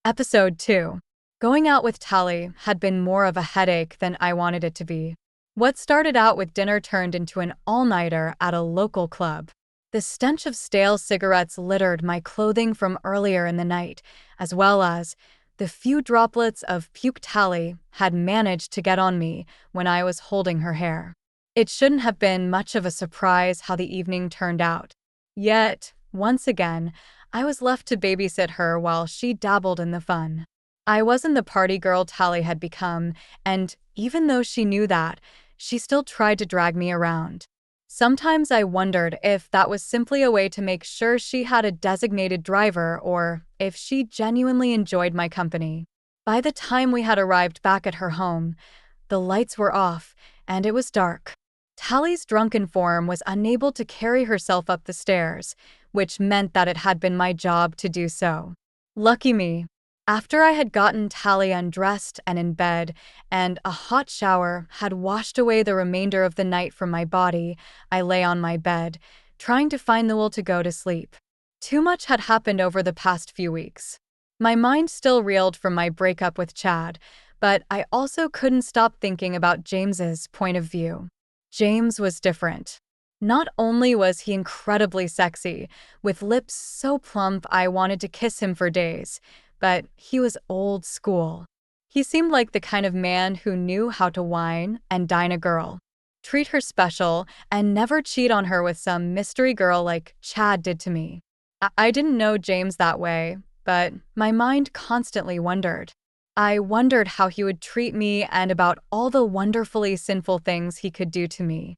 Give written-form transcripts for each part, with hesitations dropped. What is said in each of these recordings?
Episode 2. Going out with Tally had been more of a headache than I wanted it to be. What started out with dinner turned into an all-nighter at a local club. The stench of stale cigarettes littered my clothing from earlier in the night, as well as the few droplets of puke Tally had managed to get on me when I was holding her hair. It shouldn't have been much of a surprise how the evening turned out. Yet, once again, I was left to babysit her while she dabbled in the fun. I wasn't the party girl Tally had become, and even though she knew that, she still tried to drag me around. Sometimes I wondered if that was simply a way to make sure she had a designated driver or if she genuinely enjoyed my company. By the time we had arrived back at her home, the lights were off and it was dark. Tally's drunken form was unable to carry herself up the stairs, which meant that it had been my job to do so. Lucky me. After I had gotten Tally undressed and in bed, and a hot shower had washed away the remainder of the night from my body, I lay on my bed, trying to find the will to go to sleep. Too much had happened over the past few weeks. My mind still reeled from my breakup with Chad, but I also couldn't stop thinking about James's point of view. James was different. Not only was he incredibly sexy, with lips so plump I wanted to kiss him for days, but he was old school. He seemed like the kind of man who knew how to wine and dine a girl, treat her special, and never cheat on her with some mystery girl like Chad did to me. I didn't know James that way, but my mind constantly wondered. I wondered how he would treat me and about all the wonderfully sinful things he could do to me.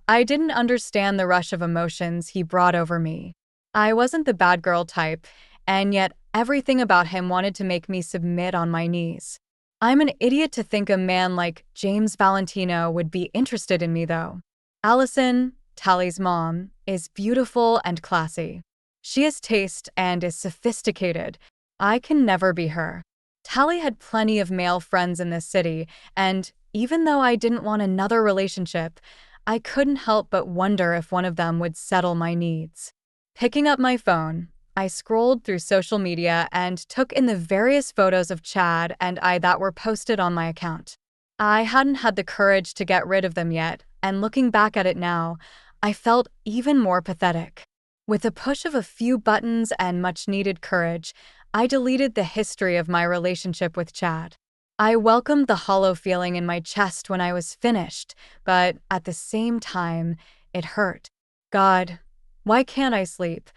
I didn't understand the rush of emotions he brought over me. I wasn't the bad girl type, and yet everything about him wanted to make me submit on my knees. I'm an idiot to think a man like James Valentino would be interested in me, though. Allison, Tally's mom, is beautiful and classy. She has taste and is sophisticated. I can never be her. Tally had plenty of male friends in this city, and even though I didn't want another relationship, I couldn't help but wonder if one of them would settle my needs. Picking up my phone, I scrolled through social media and took in the various photos of Chad and I that were posted on my account. I hadn't had the courage to get rid of them yet, and looking back at it now, I felt even more pathetic. With a push of a few buttons and much-needed courage, I deleted the history of my relationship with Chad. I welcomed the hollow feeling in my chest when I was finished, but at the same time, it hurt. God, why can't I sleep?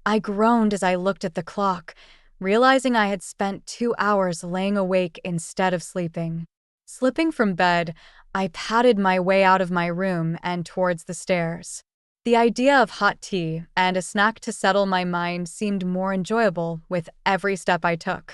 I groaned as I looked at the clock, realizing I had spent 2 hours laying awake instead of sleeping. Slipping from bed, I padded my way out of my room and towards the stairs. The idea of hot tea and a snack to settle my mind seemed more enjoyable with every step I took.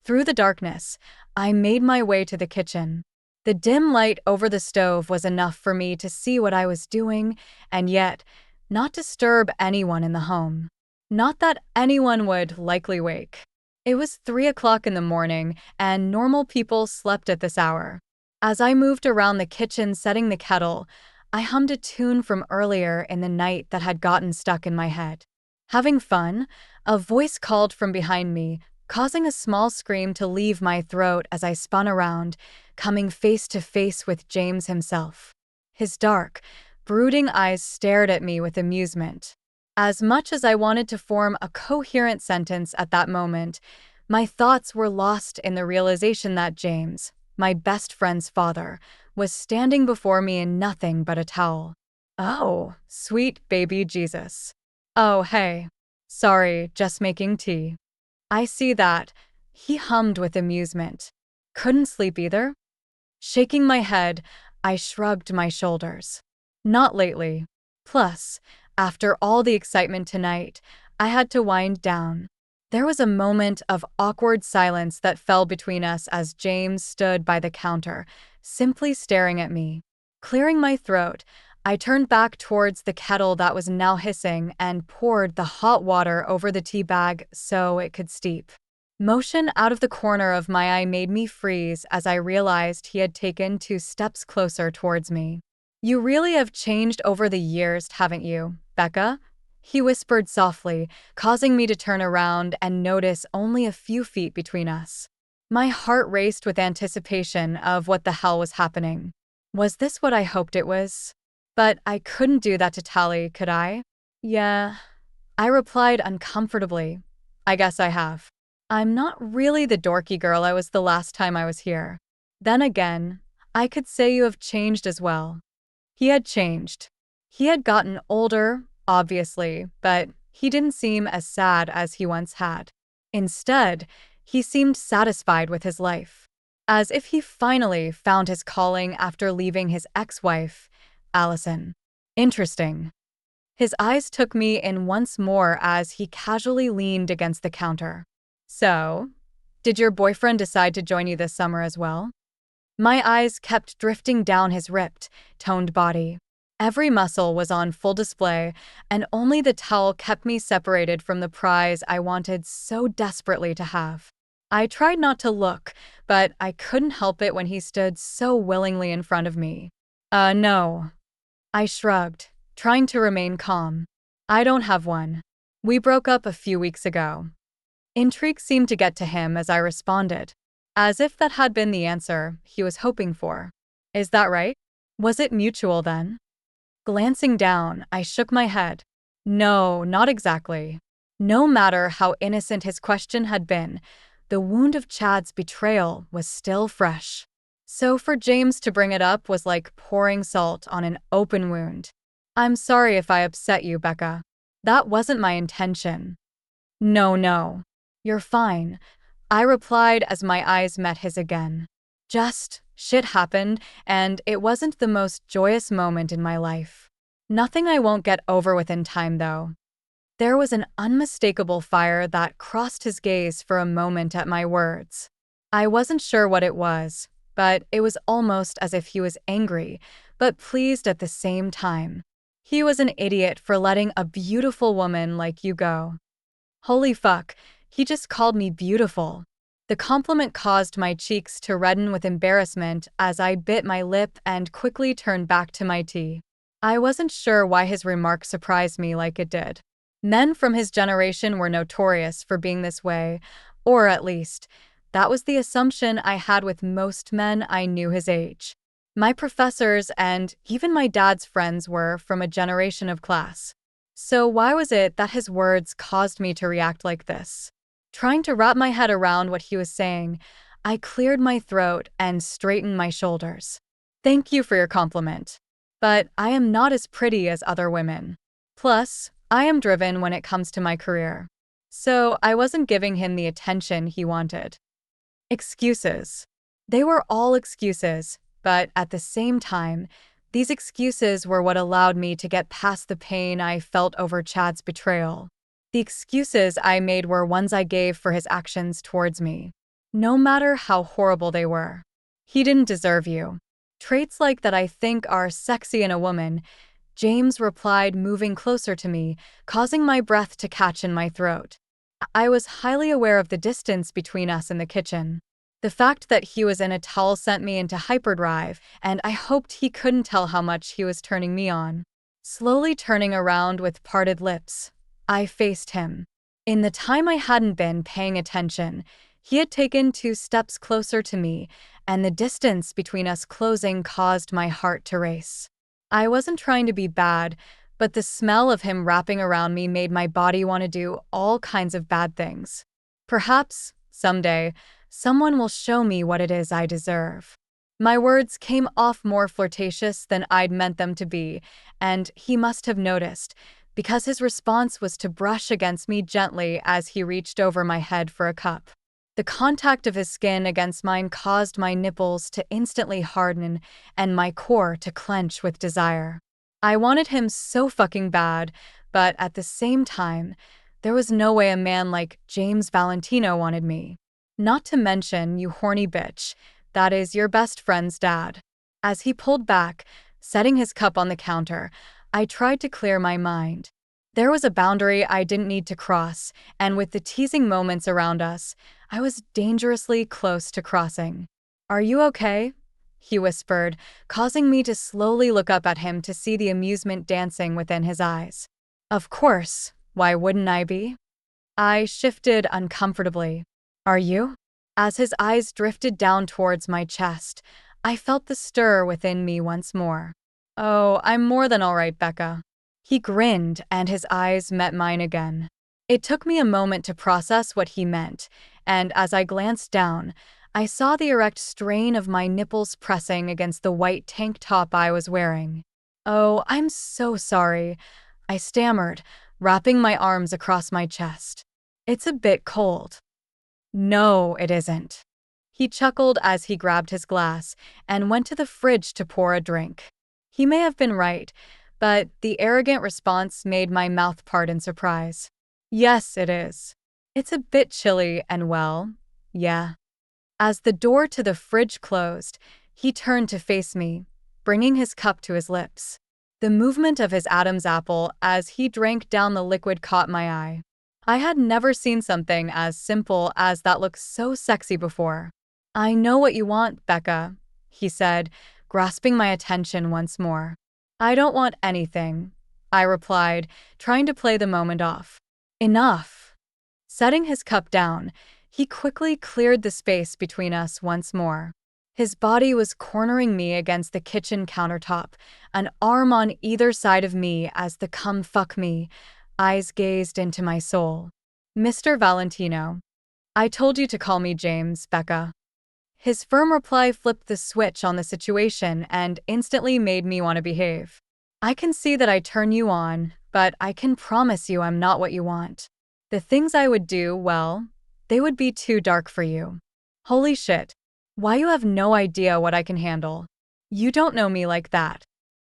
Through the darkness, I made my way to the kitchen. The dim light over the stove was enough for me to see what I was doing and yet not disturb anyone in the home. Not that anyone would likely wake. It was 3 o'clock in the morning, and normal people slept at this hour. As I moved around the kitchen setting the kettle, I hummed a tune from earlier in the night that had gotten stuck in my head. Having fun, a voice called from behind me, causing a small scream to leave my throat as I spun around, coming face to face with James himself. His dark, brooding eyes stared at me with amusement. As much as I wanted to form a coherent sentence at that moment, my thoughts were lost in the realization that James, my best friend's father, was standing before me in nothing but a towel. Oh, sweet baby Jesus. Oh, hey. Sorry, just making tea. I see that, he hummed with amusement. Couldn't sleep either? Shaking my head, I shrugged my shoulders. Not lately. Plus, after all the excitement tonight, I had to wind down. There was a moment of awkward silence that fell between us as James stood by the counter, simply staring at me. Clearing my throat, I turned back towards the kettle that was now hissing and poured the hot water over the tea bag so it could steep. Motion out of the corner of my eye made me freeze as I realized he had taken 2 steps closer towards me. You really have changed over the years, haven't you, Becca? he whispered softly, causing me to turn around and notice only a few feet between us. My heart raced with anticipation of what the hell was happening. Was this what I hoped it was? But I couldn't do that to Tally, could I? Yeah, I replied uncomfortably. I guess I have. I'm not really the dorky girl I was the last time I was here. Then again, I could say you have changed as well. He had changed. He had gotten older, obviously, but he didn't seem as sad as he once had. Instead, he seemed satisfied with his life. As if he finally found his calling after leaving his ex-wife, Allison. Interesting. His eyes took me in once more as he casually leaned against the counter. So, did your boyfriend decide to join you this summer as well? My eyes kept drifting down his ripped, toned body. Every muscle was on full display, and only the towel kept me separated from the prize I wanted so desperately to have. I tried not to look, but I couldn't help it when he stood so willingly in front of me. No. I shrugged, trying to remain calm. I don't have one. We broke up a few weeks ago. Intrigue seemed to get to him as I responded, as if that had been the answer he was hoping for. Is that right? Was it mutual then? Glancing down, I shook my head. No, not exactly. No matter how innocent his question had been, the wound of Chad's betrayal was still fresh. So for James to bring it up was like pouring salt on an open wound. I'm sorry if I upset you, Becca. That wasn't my intention. No. You're fine, I replied as my eyes met his again. Just, shit happened, and it wasn't the most joyous moment in my life. Nothing I won't get over within time, though. There was an unmistakable fire that crossed his gaze for a moment at my words. I wasn't sure what it was, but it was almost as if he was angry, but pleased at the same time. He was an idiot for letting a beautiful woman like you go. Holy fuck, he just called me beautiful. The compliment caused my cheeks to redden with embarrassment as I bit my lip and quickly turned back to my tea. I wasn't sure why his remark surprised me like it did. Men from his generation were notorious for being this way, or at least, that was the assumption I had with most men I knew his age. My professors and even my dad's friends were from a generation of class. So why was it that his words caused me to react like this? Trying to wrap my head around what he was saying, I cleared my throat and straightened my shoulders. Thank you for your compliment. But I am not as pretty as other women. Plus, I am driven when it comes to my career. So I wasn't giving him the attention he wanted. Excuses. They were all excuses, but at the same time, these excuses were what allowed me to get past the pain I felt over Chad's betrayal. The excuses I made were ones I gave for his actions towards me, no matter how horrible they were. He didn't deserve you. Traits like that I think are sexy in a woman, James replied, moving closer to me, causing my breath to catch in my throat. I was highly aware of the distance between us in the kitchen. The fact that he was in a towel sent me into hyperdrive, and I hoped he couldn't tell how much he was turning me on. Slowly turning around with parted lips, I faced him. In the time I hadn't been paying attention, he had taken 2 steps closer to me, and the distance between us closing caused my heart to race. I wasn't trying to be bad, but the smell of him wrapping around me made my body want to do all kinds of bad things. Perhaps, someday, someone will show me what it is I deserve. My words came off more flirtatious than I'd meant them to be, and he must have noticed, because his response was to brush against me gently as he reached over my head for a cup. The contact of his skin against mine caused my nipples to instantly harden and my core to clench with desire. I wanted him so fucking bad, but at the same time, there was no way a man like James Valentino wanted me. Not to mention, you horny bitch, that is your best friend's dad. As he pulled back, setting his cup on the counter, I tried to clear my mind. There was a boundary I didn't need to cross, and with the teasing moments around us, I was dangerously close to crossing. Are you okay? He whispered, causing me to slowly look up at him to see the amusement dancing within his eyes. Of course, why wouldn't I be? I shifted uncomfortably. Are you? As his eyes drifted down towards my chest, I felt the stir within me once more. Oh, I'm more than all right, Becca. He grinned, and his eyes met mine again. It took me a moment to process what he meant, and as I glanced down, I saw the erect strain of my nipples pressing against the white tank top I was wearing. Oh, I'm so sorry, I stammered, wrapping my arms across my chest. It's a bit cold. No, it isn't. He chuckled as he grabbed his glass and went to the fridge to pour a drink. He may have been right, but the arrogant response made my mouth part in surprise. Yes, it is. It's a bit chilly and well, yeah. As the door to the fridge closed, he turned to face me, bringing his cup to his lips. The movement of his Adam's apple as he drank down the liquid caught my eye. I had never seen something as simple as that look so sexy before. I know what you want, Becca, he said, grasping my attention once more. I don't want anything, I replied, trying to play the moment off. Enough. Setting his cup down, he quickly cleared the space between us once more. His body was cornering me against the kitchen countertop, an arm on either side of me as the come fuck me, eyes gazed into my soul. Mr. Valentino. I told you to call me James, Becca. His firm reply flipped the switch on the situation and instantly made me want to behave. I can see that I turn you on, but I can promise you I'm not what you want. The things I would do, well, they would be too dark for you. Holy shit. Why you have no idea what I can handle. You don't know me like that.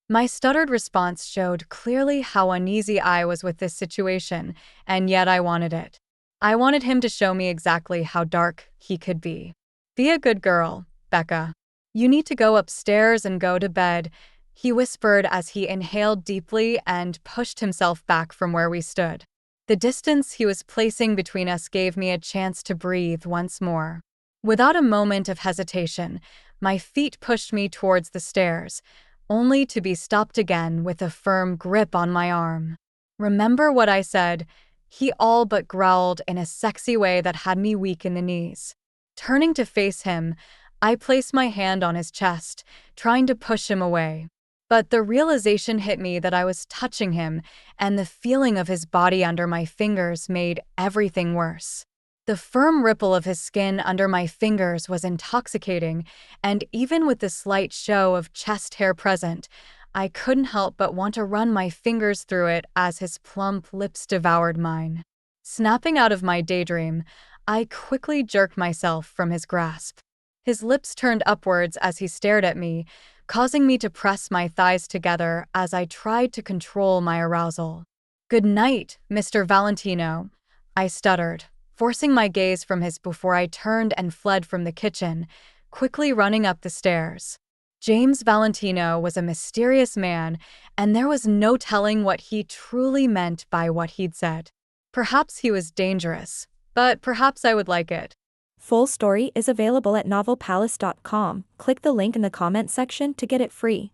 My stuttered response showed clearly how uneasy I was with this situation, and yet I wanted it. I wanted him to show me exactly how dark he could be. Be a good girl, Becca. You need to go upstairs and go to bed, he whispered as he inhaled deeply and pushed himself back from where we stood. The distance he was placing between us gave me a chance to breathe once more. Without a moment of hesitation, my feet pushed me towards the stairs, only to be stopped again with a firm grip on my arm. Remember what I said? He all but growled in a sexy way that had me weak in the knees. Turning to face him, I placed my hand on his chest, trying to push him away. But the realization hit me that I was touching him, and the feeling of his body under my fingers made everything worse. The firm ripple of his skin under my fingers was intoxicating, and even with the slight show of chest hair present, I couldn't help but want to run my fingers through it as his plump lips devoured mine. Snapping out of my daydream, I quickly jerked myself from his grasp. His lips turned upwards as he stared at me, causing me to press my thighs together as I tried to control my arousal. "Good night, Mr. Valentino," I stuttered, forcing my gaze from his before I turned and fled from the kitchen, quickly running up the stairs. James Valentino was a mysterious man, and there was no telling what he truly meant by what he'd said. Perhaps he was dangerous, but perhaps I would like it. Full story is available at novelpalace.com. Click the link in the comment section to get it free.